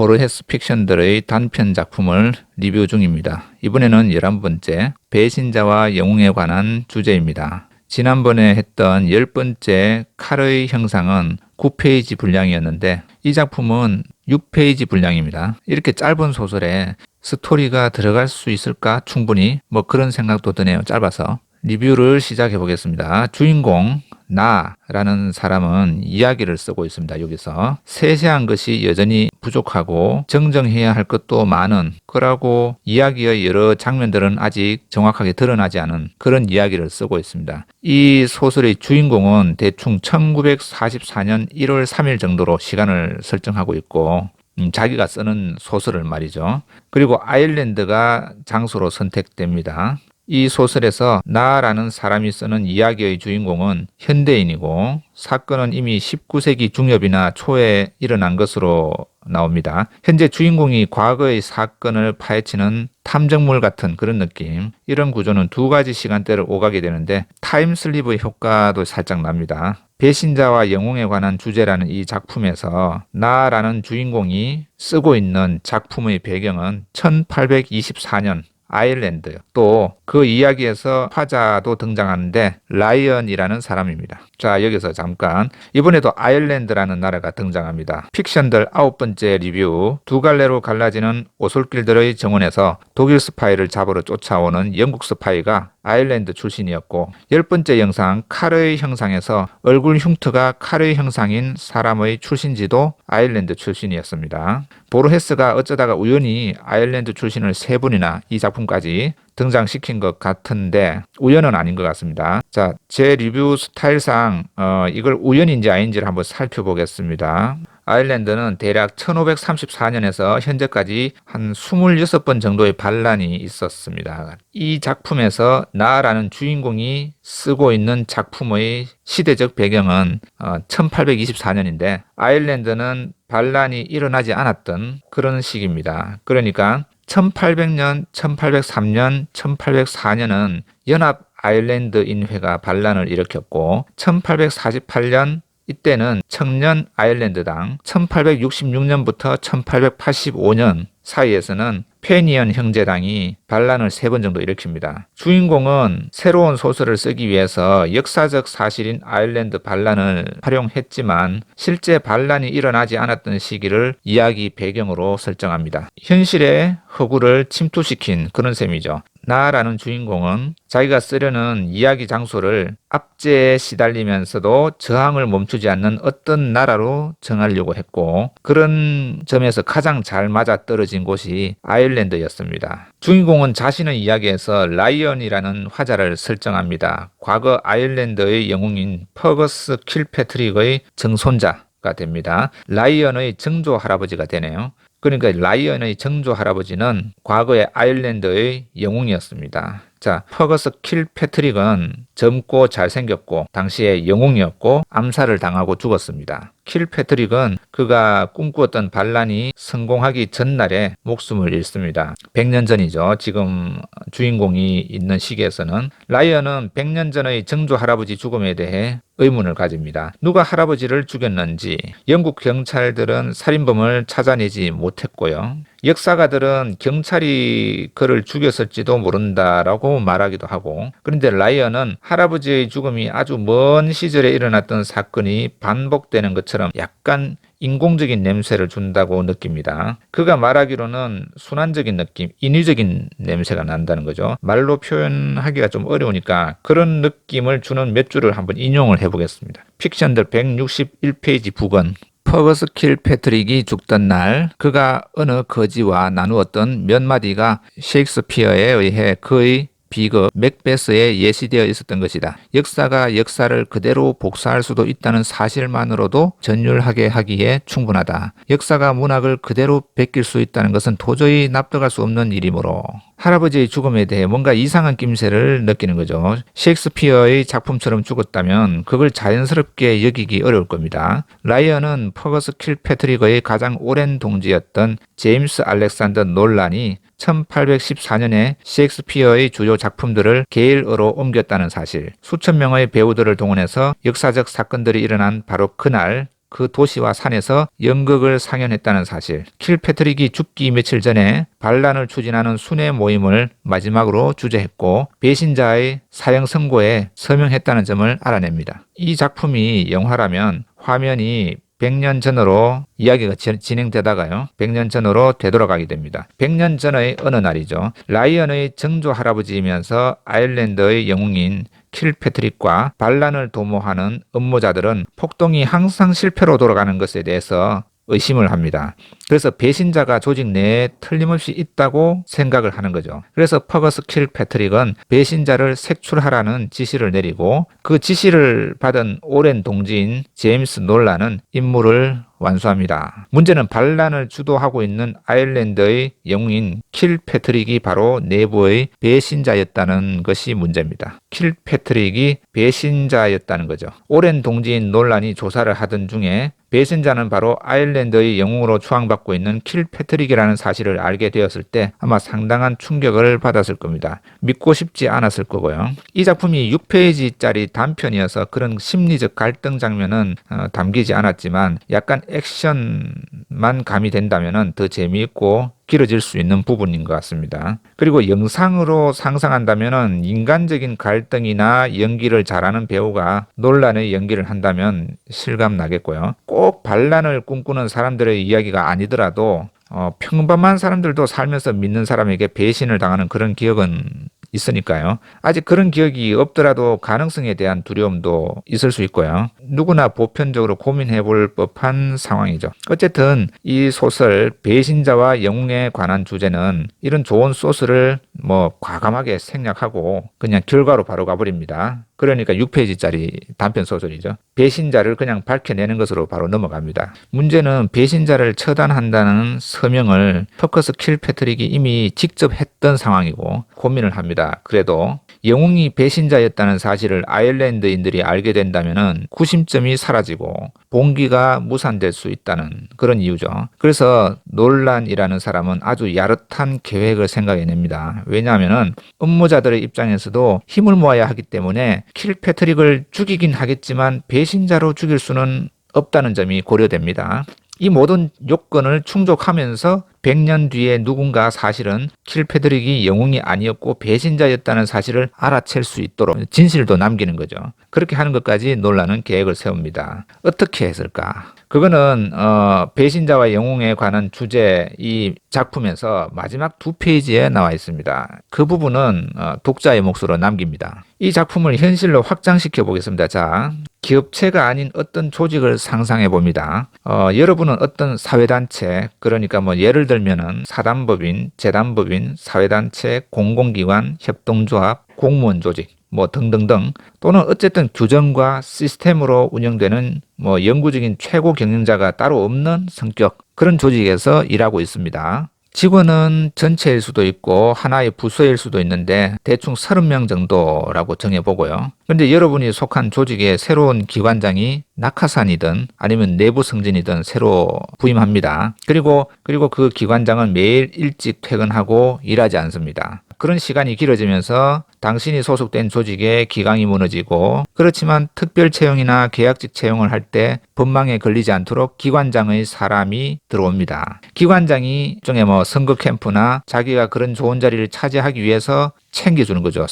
보르헤스 픽션들의 단편 작품을 리뷰 중입니다. 이번에는 11번째 배신자와 영웅에 관한 주제입니다. 지난번에 했던 10번째 칼의 형상은 9페이지 분량이었는데 이 작품은 6페이지 분량입니다. 이렇게 짧은 소설에 스토리가 들어갈 수 있을까? 충분히 그런 생각도 드네요. 짧아서. 리뷰를 시작해 보겠습니다. 주인공 나라는 사람은 이야기를 쓰고 있습니다. 여기서 세세한 것이 여전히 부족하고 정정해야 할 것도 많은 거라고 이야기의 여러 장면들은 아직 정확하게 드러나지 않은 그런 이야기를 쓰고 있습니다. 이 소설의 주인공은 대충 1944년 1월 3일 정도로 시간을 설정하고 있고 자기가 쓰는 소설을 말이죠. 그리고 아일랜드가 장소로 선택됩니다. 이 소설에서 나라는 사람이 쓰는 이야기의 주인공은 현대인이고 사건은 이미 19세기 중엽이나 초에 일어난 것으로 나옵니다. 현재 주인공이 과거의 사건을 파헤치는 탐정물 같은 그런 느낌. 이런 구조는 두 가지 시간대를 오가게 되는데 타임슬립의 효과도 살짝 납니다. 배신자와 영웅에 관한 주제라는 이 작품에서 나라는 주인공이 쓰고 있는 작품의 배경은 1824년 아일랜드. 또 그 이야기에서 화자도 등장하는데 라이언이라는 사람입니다. 자, 여기서 잠깐 이번에도 아일랜드라는 나라가 등장합니다. 픽션들 9번째 리뷰. 두 갈래로 갈라지는 오솔길들의 정원에서 독일 스파이를 잡으러 쫓아오는 영국 스파이가 아일랜드 출신이었고 10번째 영상 칼의 형상에서 얼굴 흉터가 칼의 형상인 사람의 출신지도 아일랜드 출신이었습니다. 보르헤스가 어쩌다가 우연히 아일랜드 출신을 3분이나 이 작품까지 등장시킨 것 같은데 우연은 아닌 것 같습니다. 자, 제 리뷰 스타일상 이걸 우연인지 아닌지를 한번 살펴보겠습니다. 아일랜드는 대략 1534년에서 현재까지 한 26번 정도의 반란이 있었습니다. 이 작품에서 나라는 주인공이 쓰고 있는 작품의 시대적 배경은 1824년인데 아일랜드는 반란이 일어나지 않았던 그런 시기입니다. 그러니까 1800년, 1803년, 1804년은 연합 아일랜드인회가 반란을 일으켰고 1848년 이때는 청년 아일랜드당, 1866년부터 1885년 사이에서는 페니언 형제당이 반란을 3번 정도 일으킵니다. 주인공은 새로운 소설을 쓰기 위해서 역사적 사실인 아일랜드 반란을 활용했지만 실제 반란이 일어나지 않았던 시기를 이야기 배경으로 설정합니다. 현실의 허구를 침투시킨 그런 셈이죠. 나라는 주인공은 자기가 쓰려는 이야기 장소를 압제에 시달리면서도 저항을 멈추지 않는 어떤 나라로 정하려고 했고 그런 점에서 가장 잘 맞아떨어진 곳이 아일랜드였습니다. 주인공은 자신의 이야기에서 라이언이라는 화자를 설정합니다. 과거 아일랜드의 영웅인 퍼거스 킬패트릭의 증손자가 됩니다. 라이언의 증조 할아버지가 되네요. 그러니까 라이언의 증조 할아버지는 과거의 아일랜드의 영웅이었습니다. 자, 퍼거스 킬패트릭은 젊고 잘생겼고 당시에 영웅이었고 암살을 당하고 죽었습니다. 킬패트릭은 그가 꿈꾸었던 반란이 성공하기 전날에 목숨을 잃습니다. 100년 전이죠. 지금 주인공이 있는 시기에서는. 라이언은 100년 전의 증조 할아버지 죽음에 대해 의문을 가집니다. 누가 할아버지를 죽였는지 영국 경찰들은 살인범을 찾아내지 못했고요. 역사가들은 경찰이 그를 죽였을지도 모른다라고 말하기도 하고 그런데 라이언은 할아버지의 죽음이 아주 먼 시절에 일어났던 사건이 반복되는 것처럼 약간 인공적인 냄새를 준다고 느낍니다. 그가 말하기로는 순환적인 느낌, 인위적인 냄새가 난다는 거죠. 말로 표현하기가 좀 어려우니까 그런 느낌을 주는 몇 줄을 한번 인용을 해보겠습니다. 픽션들 161페이지 부근. 퍼거스 킬패트릭이 죽던 날 그가 어느 거지와 나누었던 몇 마디가 셰익스피어에 의해 그의 비극 맥베스에 예시되어 있었던 것이다. 역사가 역사를 그대로 복사할 수도 있다는 사실만으로도 전율하게 하기에 충분하다. 역사가 문학을 그대로 베낄 수 있다는 것은 도저히 납득할 수 없는 일이므로 할아버지의 죽음에 대해 뭔가 이상한 낌새를 느끼는 거죠. 셰익스피어의 작품처럼 죽었다면 그걸 자연스럽게 여기기 어려울 겁니다. 라이언은 퍼거스 킬패트릭의 가장 오랜 동지였던 제임스 알렉산더 놀란이 1814년에 셰익스피어의 주요 작품들을 게일어로 옮겼다는 사실, 수천 명의 배우들을 동원해서 역사적 사건들이 일어난 바로 그날 그 도시와 산에서 연극을 상연했다는 사실, 킬패트릭이 죽기 며칠 전에 반란을 추진하는 순회 모임을 마지막으로 주재했고 배신자의 사형 선고에 서명했다는 점을 알아냅니다. 이 작품이 영화라면 화면이 100년 전으로 이야기가 진행되다가요. 100년 전으로 되돌아가게 됩니다. 100년 전의 어느 날이죠. 라이언의 정조 할아버지이면서 아일랜드의 영웅인 킬패트릭과 반란을 도모하는 음모자들은 폭동이 항상 실패로 돌아가는 것에 대해서 의심을 합니다. 그래서 배신자가 조직 내에 틀림없이 있다고 생각을 하는 거죠. 그래서 퍼거스 킬패트릭은 배신자를 색출하라는 지시를 내리고 그 지시를 받은 오랜 동지인 제임스 놀란은 임무를 완수합니다. 문제는 반란을 주도하고 있는 아일랜드의 영웅인 킬패트릭이 바로 내부의 배신자였다는 것이 문제입니다. 킬패트릭이 배신자였다는 거죠. 오랜 동지인 놀란이 조사를 하던 중에 배신자는 바로 아일랜드의 영웅으로 추앙받고 있는 킬패트릭이라는 사실을 알게 되었을 때 아마 상당한 충격을 받았을 겁니다. 믿고 싶지 않았을 거고요. 이 작품이 6페이지짜리 단편이어서 그런 심리적 갈등 장면은 담기지 않았지만 약간 액션만 가미된다면 더 재미있고 길어질 수 있는 부분인 것 같습니다. 그리고 영상으로 상상한다면 인간적인 갈등이나 연기를 잘하는 배우가 논란의 연기를 한다면 실감 나겠고요. 꼭 반란을 꿈꾸는 사람들의 이야기가 아니더라도 평범한 사람들도 살면서 믿는 사람에게 배신을 당하는 그런 기억은 있으니까요. 아직 그런 기억이 없더라도 가능성에 대한 두려움도 있을 수 있고요. 누구나 보편적으로 고민해 볼 법한 상황이죠. 어쨌든 이 소설 배신자와 영웅에 관한 주제는 이런 좋은 소스를 과감하게 생략하고 그냥 결과로 바로 가버립니다. 그러니까 6페이지짜리 단편 소설이죠. 배신자를 그냥 밝혀내는 것으로 바로 넘어갑니다. 문제는 배신자를 처단한다는 서명을 퍼커스 킬패트릭이 이미 직접 했던 상황이고 고민을 합니다. 그래도 영웅이 배신자였다는 사실을 아일랜드인들이 알게 된다면 구심점이 사라지고 봉기가 무산될 수 있다는 그런 이유죠. 그래서 놀란이라는 사람은 아주 야릇한 계획을 생각해냅니다. 왜냐하면 음모자들의 입장에서도 힘을 모아야 하기 때문에 킬패트릭을 죽이긴 하겠지만 배신자로 죽일 수는 없다는 점이 고려됩니다. 이 모든 요건을 충족하면서 100년 뒤에 누군가 사실은 킬패트릭이 영웅이 아니었고 배신자였다는 사실을 알아챌 수 있도록 진실도 남기는 거죠. 그렇게 하는 것까지 놀라는 계획을 세웁니다. 어떻게 했을까? 그거는 배신자와 영웅에 관한 주제 이 작품에서 마지막 2페이지에 나와 있습니다. 그 부분은 독자의 몫으로 남깁니다. 이 작품을 현실로 확장시켜 보겠습니다. 자, 기업체가 아닌 어떤 조직을 상상해 봅니다. 여러분은 어떤 사회단체, 그러니까 예를 들면은 사단법인, 재단법인, 사회단체, 공공기관, 협동조합, 공무원 조직, 등등등, 또는 어쨌든 규정과 시스템으로 운영되는 영구적인 최고 경영자가 따로 없는 성격, 그런 조직에서 일하고 있습니다. 직원은 전체일 수도 있고 하나의 부서일 수도 있는데 대충 30명 정도라고 정해보고요. 그런데 여러분이 속한 조직의 새로운 기관장이 낙하산이든 아니면 내부 승진이든 새로 부임합니다. 그리고 그 기관장은 매일 일찍 퇴근하고 일하지 않습니다. 그런 시간이 길어지면서 당신이 소속된 조직의 기강이 무너지고, 그렇지만 특별 채용이나 계약직 채용을 할 때 법망에 걸리지 않도록 기관장의 사람이 들어옵니다. 기관장이 중에 선거 캠프나 자기가 그런 좋은 자리를 차지하기 위해서 챙겨주는 거죠.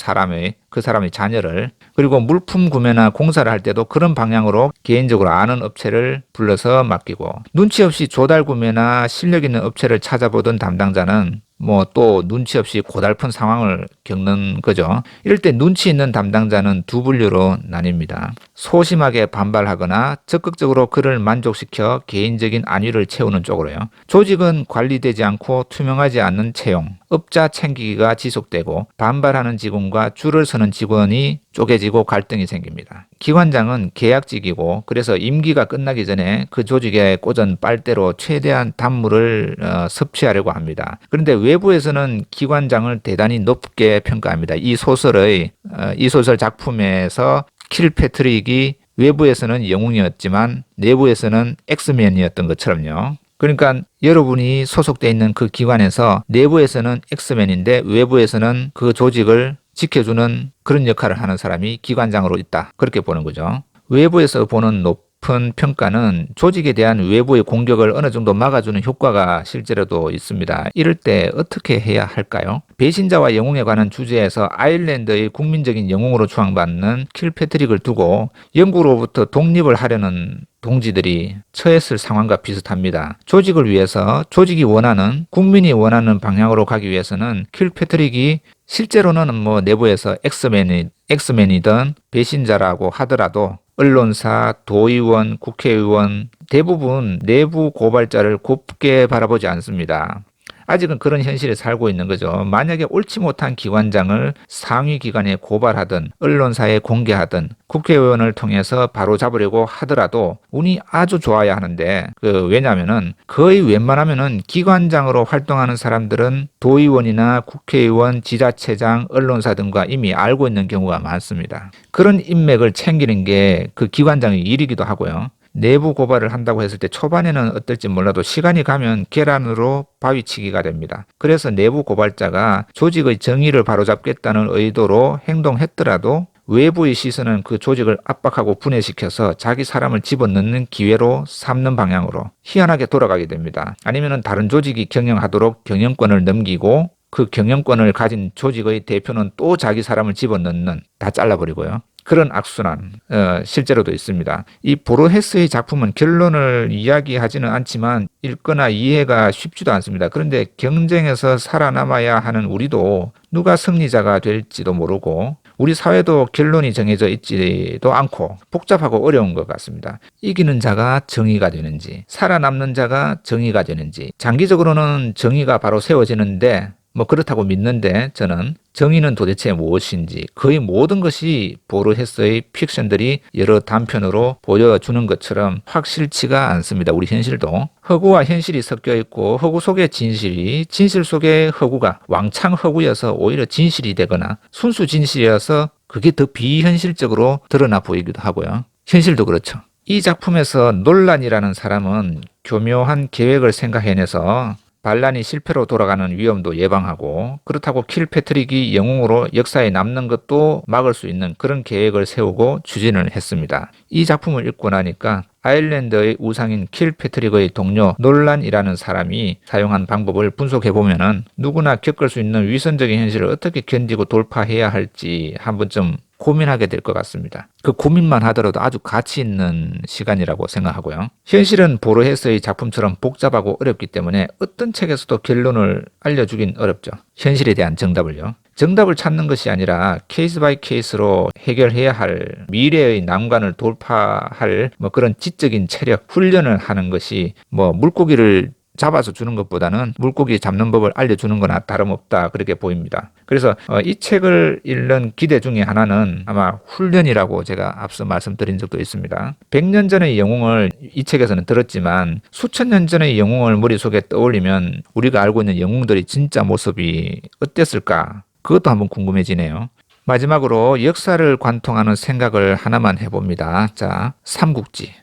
그 사람의 자녀를. 그리고 물품 구매나 공사를 할 때도 그런 방향으로 개인적으로 아는 업체를 불러서 맡기고, 눈치 없이 조달 구매나 실력 있는 업체를 찾아보던 담당자는 또 눈치 없이 고달픈 상황을 겪는 거죠. 이럴 때 눈치 있는 담당자는 두 분류로 나뉩니다. 소심하게 반발하거나 적극적으로 그를 만족시켜 개인적인 안위를 채우는 쪽으로요. 조직은 관리되지 않고 투명하지 않는 채용, 업자 챙기기가 지속되고 반발하는 직원과 줄을 서는 직원이 쪼개지고 갈등이 생깁니다. 기관장은 계약직이고 그래서 임기가 끝나기 전에 그 조직에 꽂은 빨대로 최대한 단물을 섭취하려고 합니다. 그런데 외부에서는 기관장을 대단히 높게 평가합니다. 이 소설 작품에서 킬패트릭이 외부에서는 영웅이었지만 내부에서는 엑스맨이었던 것처럼요. 그러니까 여러분이 소속돼 있는 그 기관에서 내부에서는 엑스맨인데 외부에서는 그 조직을 지켜주는 그런 역할을 하는 사람이 기관장으로 있다. 그렇게 보는 거죠. 외부에서 보는 깊은 평가는 조직에 대한 외부의 공격을 어느 정도 막아주는 효과가 실제로도 있습니다. 이럴 때 어떻게 해야 할까요? 배신자와 영웅에 관한 주제에서 아일랜드의 국민적인 영웅으로 추앙받는 킬패트릭을 두고 영국으로부터 독립을 하려는 동지들이 처했을 상황과 비슷합니다. 조직을 위해서 조직이 원하는, 국민이 원하는 방향으로 가기 위해서는 킬패트릭이 실제로는 뭐 내부에서 엑스맨이든 배신자라고 하더라도 언론사, 도의원, 국회의원 대부분 내부 고발자를 곱게 바라보지 않습니다. 아직은 그런 현실에 살고 있는 거죠. 만약에 옳지 못한 기관장을 상위 기관에 고발하든 언론사에 공개하든 국회의원을 통해서 바로 잡으려고 하더라도 운이 아주 좋아야 하는데 왜냐하면은 거의 웬만하면은 기관장으로 활동하는 사람들은 도의원이나 국회의원, 지자체장, 언론사 등과 이미 알고 있는 경우가 많습니다. 그런 인맥을 챙기는 게 그 기관장의 일이기도 하고요. 내부 고발을 한다고 했을 때 초반에는 어떨지 몰라도 시간이 가면 계란으로 바위치기가 됩니다. 그래서 내부 고발자가 조직의 정의를 바로잡겠다는 의도로 행동했더라도 외부의 시선은 그 조직을 압박하고 분해시켜서 자기 사람을 집어넣는 기회로 삼는 방향으로 희한하게 돌아가게 됩니다. 아니면은 다른 조직이 경영하도록 경영권을 넘기고 그 경영권을 가진 조직의 대표는 또 자기 사람을 집어넣는, 다 잘라버리고요. 그런 악순환 실제로도 있습니다. 이 보르헤스의 작품은 결론을 이야기하지는 않지만 읽거나 이해가 쉽지도 않습니다. 그런데 경쟁에서 살아남아야 하는 우리도 누가 승리자가 될지도 모르고 우리 사회도 결론이 정해져 있지도 않고 복잡하고 어려운 것 같습니다. 이기는 자가 정의가 되는지, 살아남는 자가 정의가 되는지, 장기적으로는 정의가 바로 세워지는데 뭐 그렇다고 믿는데, 저는 정의는 도대체 무엇인지 거의 모든 것이 보르헤스의 픽션들이 여러 단편으로 보여주는 것처럼 확실치가 않습니다. 우리 현실도 허구와 현실이 섞여 있고 허구 속의 진실이 진실 속의 허구가 왕창 허구여서 오히려 진실이 되거나 순수 진실이어서 그게 더 비현실적으로 드러나 보이기도 하고요. 현실도 그렇죠. 이 작품에서 놀란이라는 사람은 교묘한 계획을 생각해내서 반란이 실패로 돌아가는 위험도 예방하고, 그렇다고 킬패트릭이 영웅으로 역사에 남는 것도 막을 수 있는 그런 계획을 세우고 추진을 했습니다. 이 작품을 읽고 나니까 아일랜드의 우상인 킬패트릭의 동료 놀란이라는 사람이 사용한 방법을 분석해보면은 누구나 겪을 수 있는 위선적인 현실을 어떻게 견디고 돌파해야 할지 한 번쯤 고민하게 될 것 같습니다. 그 고민만 하더라도 아주 가치 있는 시간이라고 생각하고요. 현실은 보르헤스의 작품처럼 복잡하고 어렵기 때문에 어떤 책에서도 결론을 알려주긴 어렵죠. 현실에 대한 정답을요. 정답을 찾는 것이 아니라 케이스 바이 케이스로 해결해야 할 미래의 난관을 돌파할 뭐 그런 지적인 체력, 훈련을 하는 것이 뭐 물고기를 잡아서 주는 것보다는 물고기 잡는 법을 알려주는 거나 다름없다, 그렇게 보입니다. 그래서 이 책을 읽는 기대 중에 하나는 아마 훈련이라고 제가 앞서 말씀드린 적도 있습니다. 100년 전의 영웅을 이 책에서는 들었지만 수천 년 전의 영웅을 머릿속에 떠올리면 우리가 알고 있는 영웅들의 진짜 모습이 어땠을까? 그것도 한번 궁금해지네요. 마지막으로 역사를 관통하는 생각을 하나만 해봅니다. 자, 삼국지.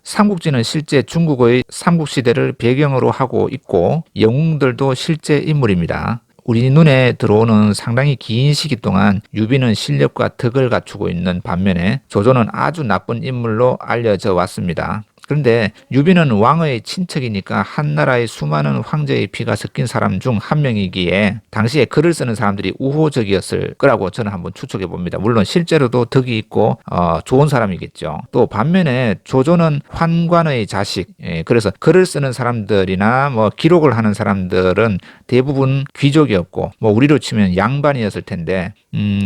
삼국지는 실제 중국의 삼국시대를 배경으로 하고 있고 영웅들도 실제 인물입니다. 우리 눈에 들어오는 상당히 긴 시기 동안 유비는 실력과 덕을 갖추고 있는 반면에 조조는 아주 나쁜 인물로 알려져 왔습니다. 그런데 유비는 왕의 친척이니까 한나라의 수많은 황제의 피가 섞인 사람 중 한 명이기에 당시에 글을 쓰는 사람들이 우호적이었을 거라고 저는 한번 추측해 봅니다. 물론 실제로도 덕이 있고 좋은 사람이겠죠. 또 반면에 조조는 환관의 자식, 그래서 글을 쓰는 사람들이나 뭐 기록을 하는 사람들은 대부분 귀족이었고 뭐 우리로 치면 양반이었을 텐데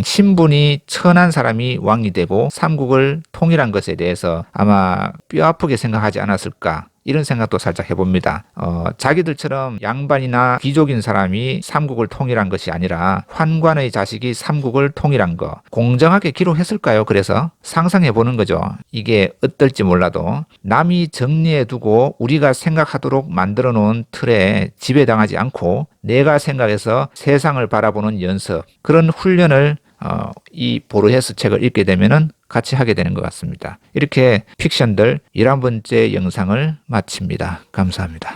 신분이 천한 사람이 왕이 되고 삼국을 통일한 것에 대해서 아마 뼈아프게 생각하지 않았을까, 이런 생각도 살짝 해봅니다. 자기들처럼 양반이나 귀족인 사람이 삼국을 통일한 것이 아니라 환관의 자식이 삼국을 통일한 거 공정하게 기록했을까요? 그래서 상상해보는 거죠. 이게 어떨지 몰라도 남이 정리해두고 우리가 생각하도록 만들어 놓은 틀에 지배당하지 않고 내가 생각해서 세상을 바라보는 연습, 그런 훈련을 이 보르헤스 책을 읽게 되면은 같이 하게 되는 것 같습니다. 이렇게 픽션들 11번째 영상을 마칩니다. 감사합니다.